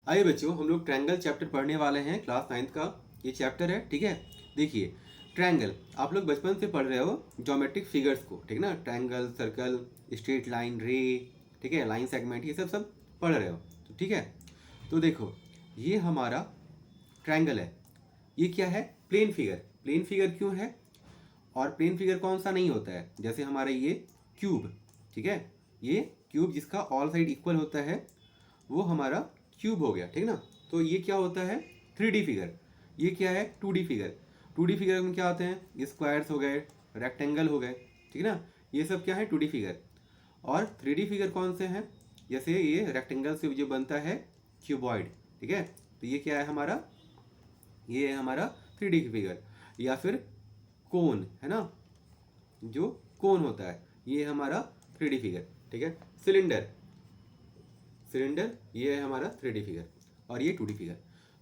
आइए बच्चों, हम लोग ट्रायंगल चैप्टर पढ़ने वाले हैं, क्लास 9th का ये चैप्टर है। ठीक है, देखिए ट्रायंगल आप लोग बचपन से पढ़ रहे हो ज्योमेट्रिक फिगर्स को, ठीक ना। ट्रायंगल, सर्कल, स्ट्रेट लाइन, रे, ठीक है, लाइन सेगमेंट, ये सब पढ़ रहे हो। तो ठीक है, तो देखो ये हमारा ट्रायंगल है। ये क्या है? Plane figure. प्लेन फिगर क्यों है? और प्लेन फिगर कौन सा नहीं होता है? जैसे हमारा ये क्यूब, ठीक है, ये क्यूब जिसका ऑल साइड इक्वल होता है वो हमारा क्यूब हो गया, ठीक ना। तो ये क्या होता है? 3D figure. ये क्या है? 2D figure. 2D फिगर में क्या आते हैं? स्क्वायर्स हो गए, रेक्टेंगल हो गए, ठीक ना। ये सब क्या है? 2D figure. और 3D फिगर कौन से हैं? जैसे ये रेक्टेंगल से जो बनता है क्यूबॉइड, ठीक है। तो ये क्या है हमारा? ये है हमारा 3D फिगर। या फिर कोन है ना, जो कोन होता है, ये हमारा 3D फिगर, ठीक है। सिलेंडर, सिलेंडर ये है हमारा 3D फिगर। और ये 2D फिगर।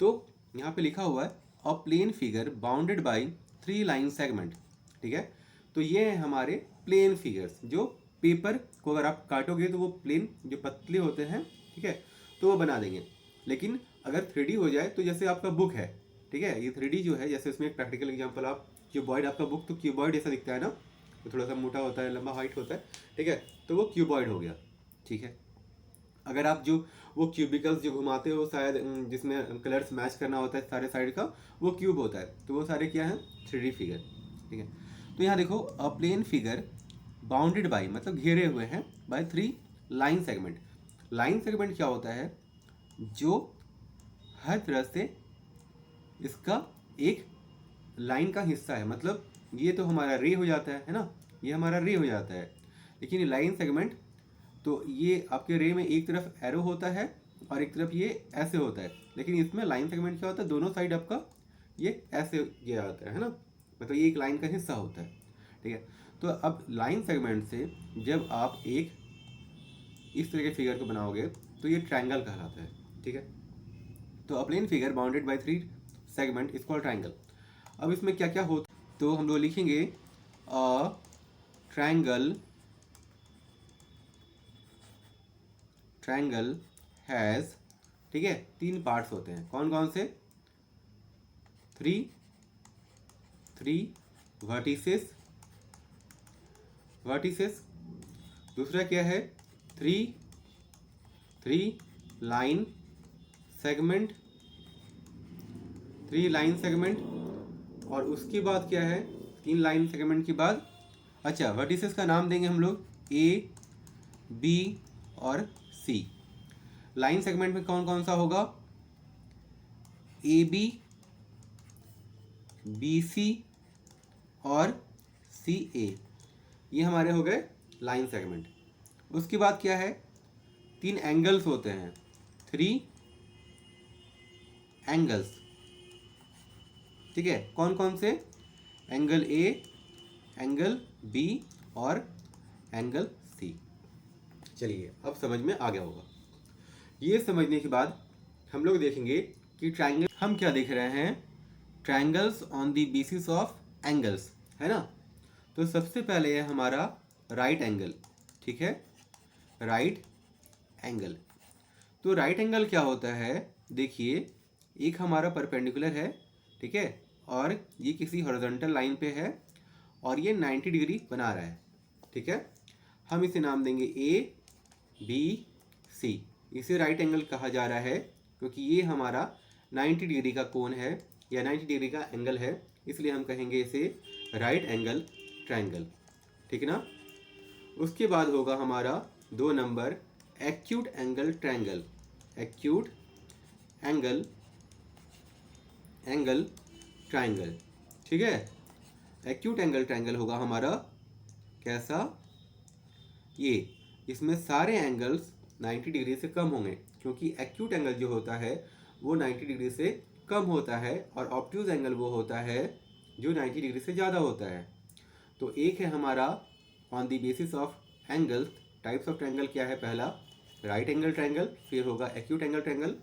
तो यहाँ पे लिखा हुआ है a plane figure bounded by 3 line segment, ठीक है। तो ये है हमारे प्लेन फिगर्स, जो पेपर को अगर आप काटोगे तो वो प्लेन जो पतले होते हैं, ठीक है, तो वो बना देंगे। लेकिन अगर 3D हो जाए तो जैसे आपका बुक है, ठीक है, ये 3D जो है, जैसे इसमें एक प्रैक्टिकल एग्जाम्पल, आप क्यूबॉइड, आपका बुक तो क्यूबॉइड जैसा दिखता है ना, तो थोड़ा सा मोटा होता है, लंबा हाइट होता है, ठीक है, तो वो क्यूबॉइड हो गया, ठीक है। अगर आप जो वो क्यूबिकल्स जो घुमाते हो शायद, जिसमें कलर्स मैच करना होता है सारे साइड का, वो क्यूब होता है, तो वो सारे क्या है? 3D फिगर, ठीक है। तो यहाँ देखो a plane figure bounded by, मतलब घेरे हुए हैं, by 3 line segment. Line segment क्या होता है? जो हर तरह से इसका एक लाइन का हिस्सा है। मतलब ये तो हमारा रे हो जाता है ना, ये हमारा रे हो जाता है। लेकिन ये लाइन सेगमेंट, तो ये आपके रे में एक तरफ एरो होता है और एक तरफ ये ऐसे होता है। लेकिन इसमें लाइन सेगमेंट क्या होता है? दोनों साइड आपका ये ऐसे किया जाता है ना, मतलब ये एक लाइन का हिस्सा होता है, ठीक है। तो अब लाइन सेगमेंट से जब आप एक इस तरह के फिगर को बनाओगे तो ये ट्रायंगल कहलाता है, ठीक है। तो a plane figure bounded by 3 segment is called triangle. अब इसमें क्या क्या होता है, तो हम लोग लिखेंगे अ ट्रायंगल, ट्रायंगल हैज़, ठीक है, 3 पार्ट्स होते हैं। कौन कौन से? 3 वर्टिसेस, वर्टिसेस। दूसरा क्या है? 3 लाइन सेगमेंट, 3 लाइन सेगमेंट। और उसके बाद क्या है? 3 लाइन सेगमेंट के बाद, अच्छा, वर्टिसेस का नाम देंगे हम लोग ए, बी और सी। लाइन सेगमेंट में कौन कौन सा होगा? ए बी, बी सी और सी ए, ये हमारे हो गए लाइन सेगमेंट। उसके बाद क्या है? 3 एंगल्स होते हैं, 3 एंगल्स, ठीक है। कौन कौन से? एंगल ए, एंगल बी और एंगल सी। चलिए अब समझ में आ गया होगा। ये समझने के बाद हम लोग देखेंगे कि ट्रायंगल, हम क्या देख रहे हैं? Triangles on the basis of angles, है ना। तो सबसे पहले है हमारा राइट एंगल, ठीक है, राइट एंगल। तो राइट एंगल क्या होता है? देखिए एक हमारा परपेंडिकुलर है, ठीक है, और ये किसी हॉरिजॉन्टल लाइन पे है और ये 90 डिग्री बना रहा है, ठीक है। हम इसे नाम देंगे ए बी सी। इसे राइट एंगल कहा जा रहा है क्योंकि ये हमारा 90 डिग्री का कोण है या 90 डिग्री का एंगल है, इसलिए हम कहेंगे इसे राइट एंगल ट्रायंगल, ठीक है ना। उसके बाद होगा हमारा 2 number acute angle triangle, acute angle, angle triangle, ठीक है। एक्यूट एंगल ट्रायंगल होगा हमारा कैसा? ये, इसमें सारे एंगल्स 90 डिग्री से कम होंगे, क्योंकि एक्यूट एंगल जो होता है वो 90 डिग्री से कम होता है और ऑब्ट्यूज एंगल वो होता है जो 90 डिग्री से ज़्यादा होता है। तो एक है हमारा on the basis of angles, types of triangle क्या है? पहला राइट एंगल ट्रायंगल, फिर होगा एक्यूट एंगल ट्रायंगल,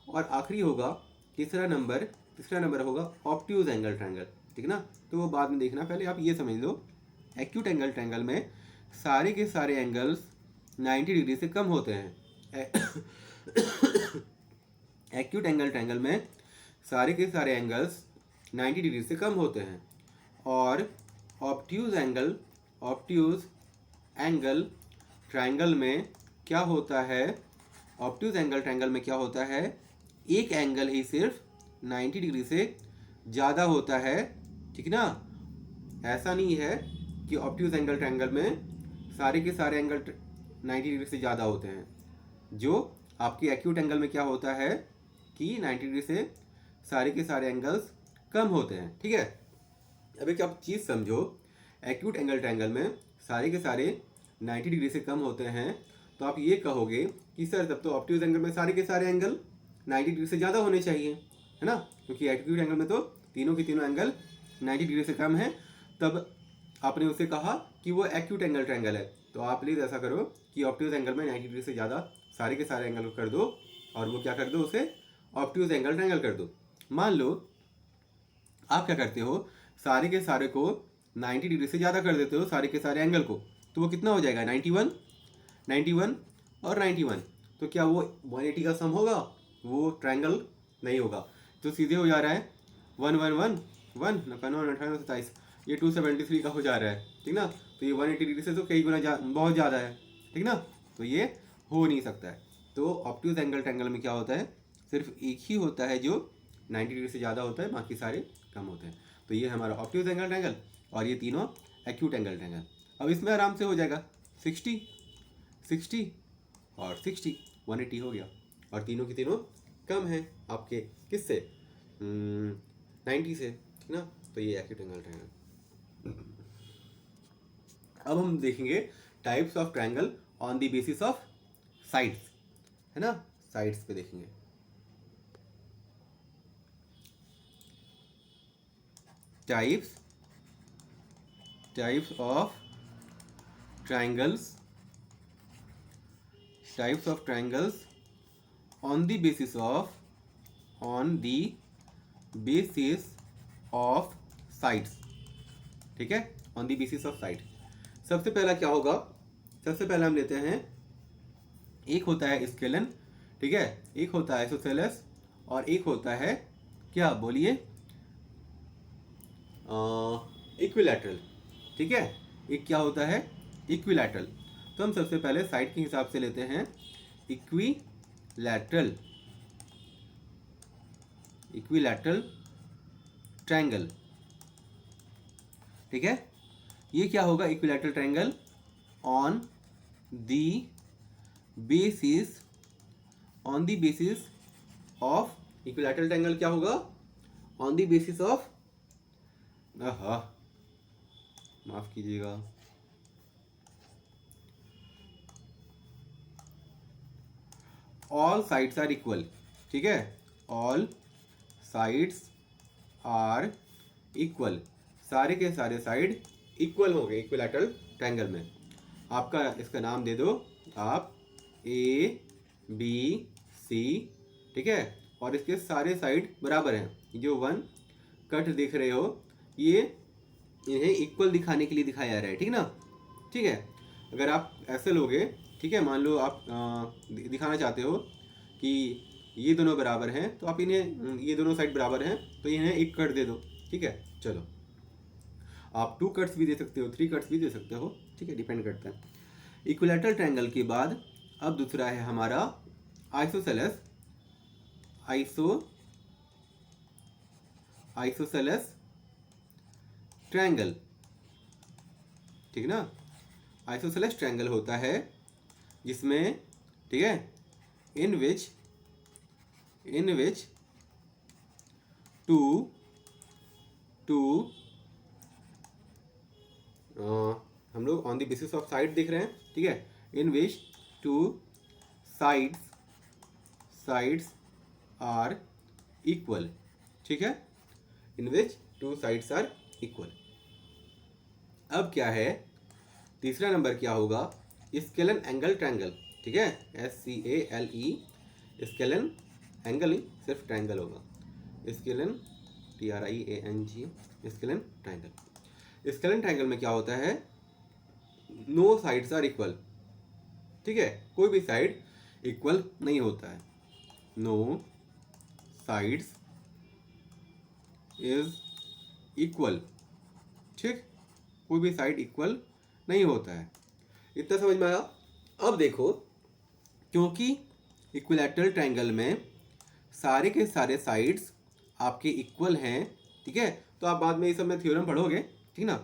और आखिरी होगा तीसरा नंबर होगा ऑब्ट्यूज एंगल ट्रायंगल, ठीक ना। तो वो बाद में देखना, पहले आप ये समझ लो, एक्यूट एंगल ट्रायंगल में सारे के सारे एंगल्स 90 डिग्री से कम होते हैं। एक्यूट एंगल ट्रायंगल में सारे के सारे एंगल्स 90 डिग्री से कम होते हैं और ऑब्ट्यूज एंगल ट्रायंगल में क्या होता है, ऑब्ट्यूज एंगल ट्रायंगल में क्या होता है, एक एंगल ही सिर्फ 90 डिग्री से ज़्यादा होता है, ठीक ना। ऐसा नहीं है कि ऑब्ट्यूज एंगल ट्रायंगल में सारे के सारे एंगल 90 डिग्री से ज़्यादा होते हैं। जो आपके एक्यूट एंगल में क्या होता है कि 90 डिग्री से सारे के सारे एंगल्स कम होते हैं, ठीक है। अब एक आप चीज़ समझो, एक्यूट एंगल ट्रायंगल में सारे के सारे 90 डिग्री से कम होते हैं, तो आप ये कहोगे कि सर तब तो ऑब्ट्यूज एंगल में सारे के सारे एंगल 90 डिग्री से ज़्यादा होने चाहिए, है ना, क्योंकि एक्यूट एंगल में तो तीनों के तीनों एंगल 90 डिग्री से कम है। तब आपने उसे कहा कि वो एक्यूट एंगल ट्रायंगल है। तो आप प्लीज़ ऐसा करो कि ऑब्ट्यूज एंगल में 90 डिग्री से ज़्यादा सारे के सारे एंगल को कर दो और वो क्या कर दो, उसे ऑब्ट्यूज एंगल ट्रायंगल कर दो। मान लो आप क्या करते हो, सारे के सारे को 90 डिग्री से ज़्यादा कर देते हो सारे के सारे एंगल को, तो वो कितना हो जाएगा, 91 और 91। तो क्या वो 180 का सम होगा, वो ट्रायंगल नहीं होगा। तो सीधे हो जा रहा है 1 ये 273 का हो जा रहा है, ठीक ना। तो ये 180 डिग्री से तो कई गुना बहुत ज़्यादा है, ठीक ना। तो ये हो नहीं सकता है। तो ऑब्ट्यूज एंगल ट्रायंगल में क्या होता है, सिर्फ एक ही होता है जो 90 डिग्री से ज़्यादा होता है, बाकी सारे कम होते हैं। तो ये हमारा ऑब्ट्यूज एंगल ट्रायंगल और ये तीनों एक्यूट एंगल ट्रायंगल। अब इसमें आराम से हो जाएगा 60 60 और 60, 180 हो गया और तीनों की तीनों कम है आपके किससे, 90 से, ठीक ना। तो ये एक्यूट एंगल ट्रायंगल। अब हम देखेंगे types of triangle on the basis of sides, है ना। साइड्स पे देखेंगे। Types of triangles on the basis of sides, ठीक है, on the basis of side। सबसे पहला क्या होगा, सबसे पहला हम लेते हैं, एक होता है स्केलन, ठीक है, एक होता है आइसोसेलेस और एक होता है क्या, बोलिए, इक्विलैटरल, ठीक है। एक क्या होता है, इक्विलैटरल। तो हम सबसे पहले साइड के हिसाब से लेते हैं इक्विलैटरल ट्रायंगल, ठीक है। ये क्या होगा, equilateral triangle on the basis of, equilateral triangle क्या होगा, ऑन दी बेसिस ऑफ, माफ कीजिएगा, ऑल साइड्स आर इक्वल, ठीक है, ऑल साइड्स आर इक्वल, सारे के सारे साइड इक्वल हो गए इक्विलैटरल ट्रायंगल में। आपका इसका नाम दे दो आप ABC, ठीक है, और इसके सारे साइड बराबर हैं। जो 1 कट देख रहे हो ये इन्हें इक्वल दिखाने के लिए दिखाया जा रहा है, ठीक ना, ठीक है। अगर आप ऐसे लोगे, ठीक है, मान लो आप दिखाना चाहते हो कि ये दोनों बराबर हैं, तो आप इन्हें, ये दोनों साइड बराबर हैं तो इन्हें एक कट दे दो, ठीक है। चलो, आप 2 कट्स भी दे सकते हो, 3 कट्स भी दे सकते हो, ठीक है, डिपेंड करता है। इक्विलैटरल ट्रायंगल के बाद अब दूसरा है हमारा आइसोसेलेस ट्रायंगल, ठीक ना। आइसोसेलेस ट्रायंगल होता है जिसमें, ठीक है, इन विच टू हम लोग on the basis of side देख रहे हैं, ठीक है, इन विच 2 साइड्स आर इक्वल, ठीक है, इन विच 2 साइड्स आर इक्वल। अब क्या है, तीसरा नंबर क्या होगा, स्केलन एंगल ट्रायंगल, ठीक है, SCALE, स्केलन एंगल, सिर्फ ट्रायंगल होगा, scalene TRIANG, scalene triangle. Scalene triangle में क्या होता है, नो साइड्स आर इक्वल, ठीक है, कोई भी साइड इक्वल नहीं होता है, नो साइड्स इज इक्वल। ठीक, कोई भी साइड इक्वल नहीं होता है। इतना समझ में आया। अब देखो, क्योंकि इक्विलैटरल ट्रायंगल में सारे के सारे साइड्स आपके इक्वल हैं, ठीक है, तो आप बाद में ये सब में थ्योरम पढ़ोगे, ठीक ना,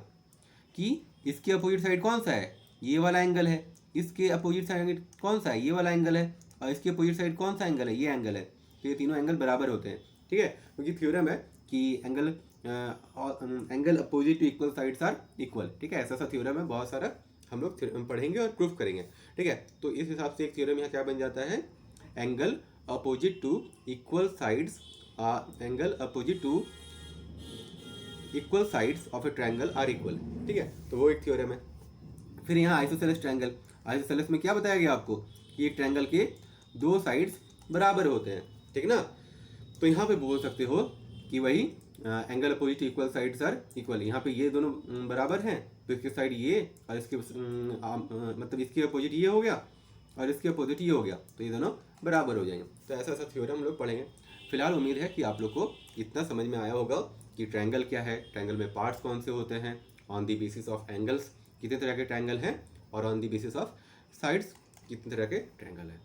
कि इसके अपोजिट साइड कौन सा है, ये वाला एंगल है, इसके अपोजिट साइड कौन सा है, ये वाला एंगल है, और इसके अपोजिट साइड कौन सा एंगल है, ये एंगल है। तो ये तीनों एंगल बराबर होते हैं, ठीक है, क्योंकि थ्योरम है कि angle opposite to equal sides are equal. ठीक है, ऐसा थ्योरम है, बहुत सारा हम लोग पढ़ेंगे और प्रूफ करेंगे। ठीक है, तो इस हिसाब से एक थ्योरम यहाँ क्या बन जाता है, angle opposite to equal sides equal sides of a triangle are equal. ठीक है, तो वो एक थ्योरम है। फिर यहाँ आइसोसेलेस ट्रायंगल, आइसोसेलेस में क्या बताया गया आपको कि एक ट्रायंगल के दो साइड्स बराबर होते हैं, ठीक ना। तो यहाँ पे बोल सकते हो कि वही angle opposite equal sides are equal. यहाँ पे ये दोनों बराबर हैं, तो इसके साइड ये और इसके मतलब इसके अपोजिट ये हो गया और इसके अपोजिट ये हो गया, तो ये दोनों बराबर हो जाएंगे। तो ऐसा ऐसा थ्योरम हम लोग पढ़ेंगे। फिलहाल उम्मीद है कि आप लोग को इतना समझ में आया होगा कि ट्रायंगल क्या है, ट्रायंगल में पार्ट्स कौन से होते हैं, on the basis of angles कितने तरह के ट्रायंगल हैं, और on the basis of sides कितने तरह के ट्रायंगल हैं।